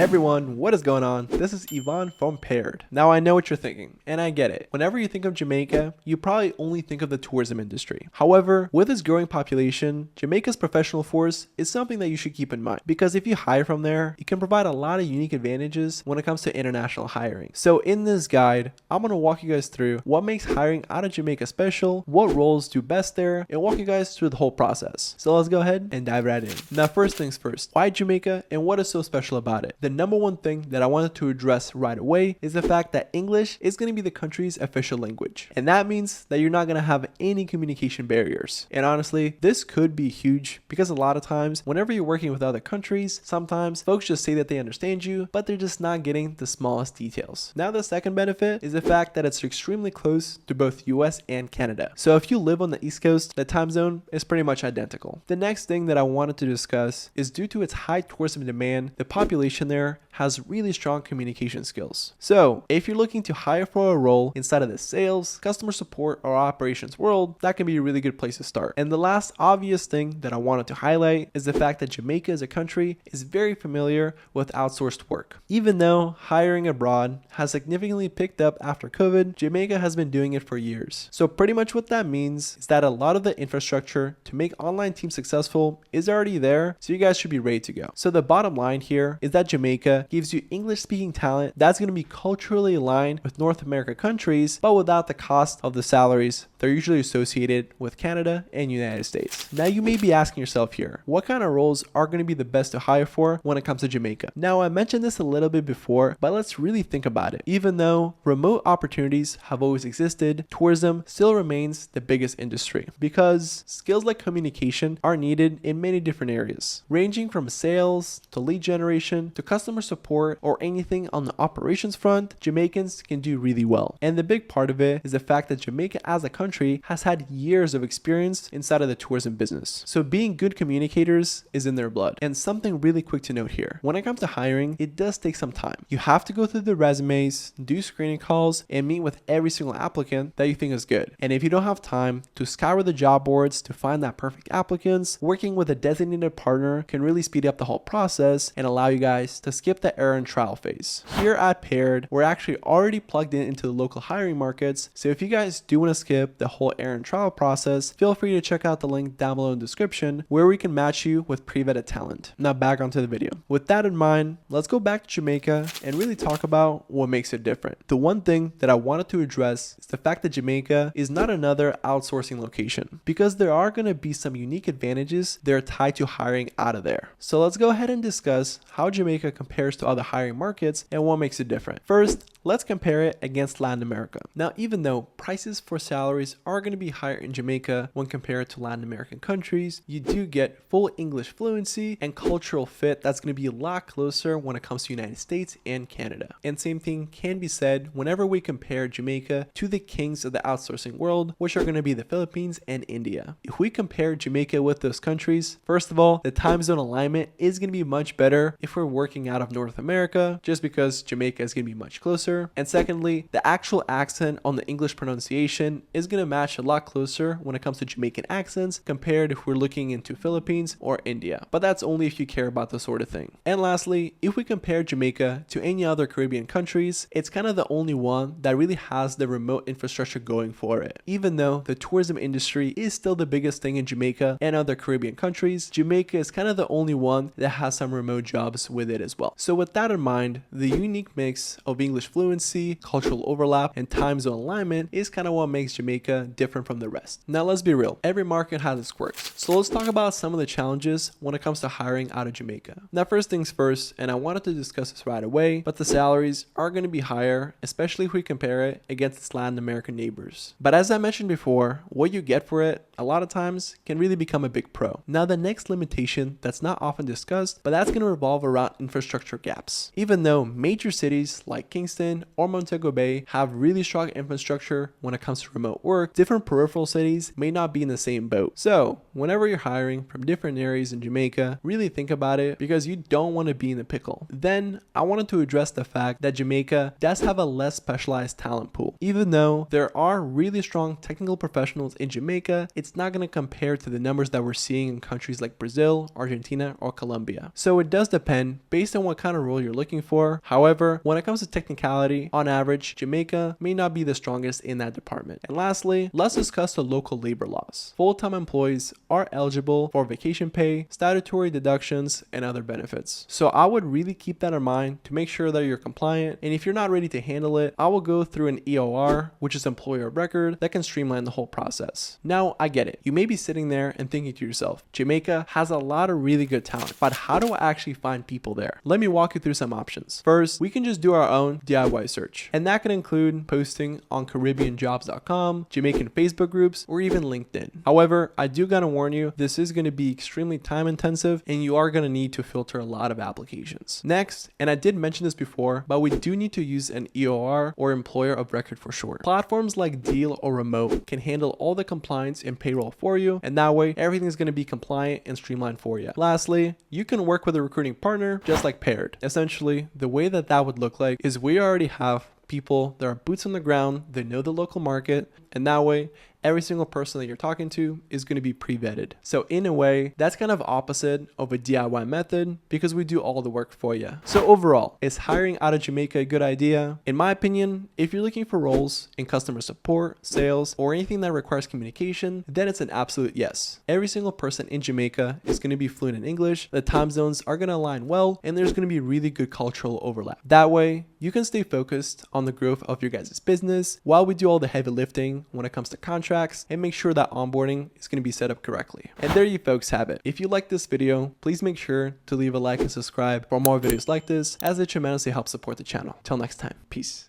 Everyone, what is going on? This is Ivan from Paired. Now I know what you're thinking, and I get it. Whenever you think of Jamaica, you probably only think of the tourism industry. However, with its growing population, Jamaica's professional force is something that you should keep in mind, because if you hire from there, it can provide a lot of unique advantages when it comes to international hiring. So in this guide, I'm going to walk you guys through what makes hiring out of Jamaica special, what roles do best there, and walk you guys through the whole process. So let's go ahead and dive right in. Now first things first, why Jamaica and what is so special about it? The number one thing that I wanted to address right away is the fact that English is going to be the country's official language. And that means that you're not going to have any communication barriers. And honestly, this could be huge because a lot of times, whenever you're working with other countries, sometimes folks just say that they understand you, but they're just not getting the smallest details. Now, the second benefit is the fact that it's extremely close to both US and Canada. So if you live on the East Coast, the time zone is pretty much identical. The next thing that I wanted to discuss is due to its high tourism demand, the population there has really strong communication skills. So if you're looking to hire for a role inside of the sales, customer support, or operations world, that can be a really good place to start. And the last obvious thing that I wanted to highlight is the fact that Jamaica as a country is very familiar with outsourced work. Even though hiring abroad has significantly picked up after COVID, Jamaica has been doing it for years. So pretty much what that means is that a lot of the infrastructure to make online teams successful is already there, so you guys should be ready to go. So the bottom line here is that Jamaica gives you English-speaking talent that's going to be culturally aligned with North America countries, but without the cost of the salaries they're usually associated with Canada and United States. Now you may be asking yourself here, what kind of roles are going to be the best to hire for when it comes to Jamaica? Now I mentioned this a little bit before, but let's really think about it. Even though remote opportunities have always existed, tourism still remains the biggest industry because skills like communication are needed in many different areas, ranging from sales to lead generation to customer support or anything on the operations front. Jamaicans can do really well. And the big part of it is the fact that Jamaica as a country has had years of experience inside of the tourism business. So being good communicators is in their blood. And something really quick to note here, when it comes to hiring, it does take some time. You have to go through the resumes, do screening calls, and meet with every single applicant that you think is good. And if you don't have time to scour the job boards to find that perfect applicants, working with a designated partner can really speed up the whole process and allow you guys to skip the error and trial phase. Here at Paired, we're actually already plugged in into the local hiring markets, so if you guys do want to skip the whole error and trial process, feel free to check out the link down below in the description where we can match you with pre-vetted talent. Now back onto the video. With that in mind, let's go back to Jamaica and really talk about what makes it different. The one thing that I wanted to address is the fact that Jamaica is not another outsourcing location, because there are going to be some unique advantages that are tied to hiring out of there. So let's go ahead and discuss how Jamaica compares to other hiring markets and what makes it different. First, let's compare it against Latin America. Now, even though prices for salaries are going to be higher in Jamaica when compared to Latin American countries, you do get full English fluency and cultural fit that's going to be a lot closer when it comes to United States and Canada. And same thing can be said whenever we compare Jamaica to the kings of the outsourcing world, which are going to be the Philippines and India. If we compare Jamaica with those countries, first of all, the time zone alignment is going to be much better if we're working out of North America, just because Jamaica is going to be much closer. And secondly, the actual accent on the English pronunciation is going to match a lot closer when it comes to Jamaican accents compared if we're looking into Philippines or India. But that's only if you care about this sort of thing. And lastly, if we compare Jamaica to any other Caribbean countries, it's kind of the only one that really has the remote infrastructure going for it. Even though the tourism industry is still the biggest thing in Jamaica and other Caribbean countries, Jamaica is kind of the only one that has some remote jobs with it as well. So with that in mind, the unique mix of English fluency, cultural overlap, and time zone alignment is kind of what makes Jamaica different from the rest. Now let's be real, every market has its quirks. So let's talk about some of the challenges when it comes to hiring out of Jamaica. Now first things first, and I wanted to discuss this right away, but the salaries are going to be higher, especially if we compare it against its Latin American neighbors. But as I mentioned before, what you get for it a lot of times can really become a big pro. Now the next limitation that's not often discussed, but that's going to revolve around infrastructure gaps. Even though major cities like Kingston Kingston or Montego Bay have really strong infrastructure when it comes to remote work, different peripheral cities may not be in the same boat. So whenever you're hiring from different areas in Jamaica, really think about it because you don't want to be in the pickle. Then I wanted to address the fact that Jamaica does have a less specialized talent pool. Even though there are really strong technical professionals in Jamaica, it's not going to compare to the numbers that we're seeing in countries like Brazil, Argentina, or Colombia. So it does depend based on what kind of role you're looking for. However, when it comes to technicality, on average, Jamaica may not be the strongest in that department. And lastly, let's discuss the local labor laws. Full-time employees are eligible for vacation pay, statutory deductions, and other benefits. So I would really keep that in mind to make sure that you're compliant. And if you're not ready to handle it, I will go through an EOR, which is employer of record, that can streamline the whole process. Now, I get it. You may be sitting there and thinking to yourself, Jamaica has a lot of really good talent, but how do I actually find people there? Let me walk you through some options. First, we can just do our own DIY search, and that can include posting on CaribbeanJobs.com, Jamaican Facebook groups, or even LinkedIn. However, I do gotta warn you, this is gonna be extremely time intensive and you are gonna need to filter a lot of applications. Next, and I did mention this before, but we do need to use an EOR or employer of record for short. Platforms like Deal or Remote can handle all the compliance and payroll for you, and that way everything's gonna be compliant and streamlined for you. Lastly, you can work with a recruiting partner just like Paired. Essentially, the way that would look like is we already have people that are boots on the ground, they know the local market, and that way every single person that you're talking to is going to be pre-vetted. So in a way, that's kind of opposite of a DIY method because we do all the work for you. So overall, is hiring out of Jamaica a good idea? In my opinion, if you're looking for roles in customer support, sales, or anything that requires communication, then it's an absolute yes. Every single person in Jamaica is going to be fluent in English, the time zones are going to align well, and there's going to be really good cultural overlap. That way, you can stay focused on the growth of your guys' business while we do all the heavy lifting when it comes to contracts and make sure that onboarding is going to be set up correctly. And there you folks have it. If you like this video, please make sure to leave a like and subscribe for more videos like this, as it tremendously helps support the channel. Till next time, peace.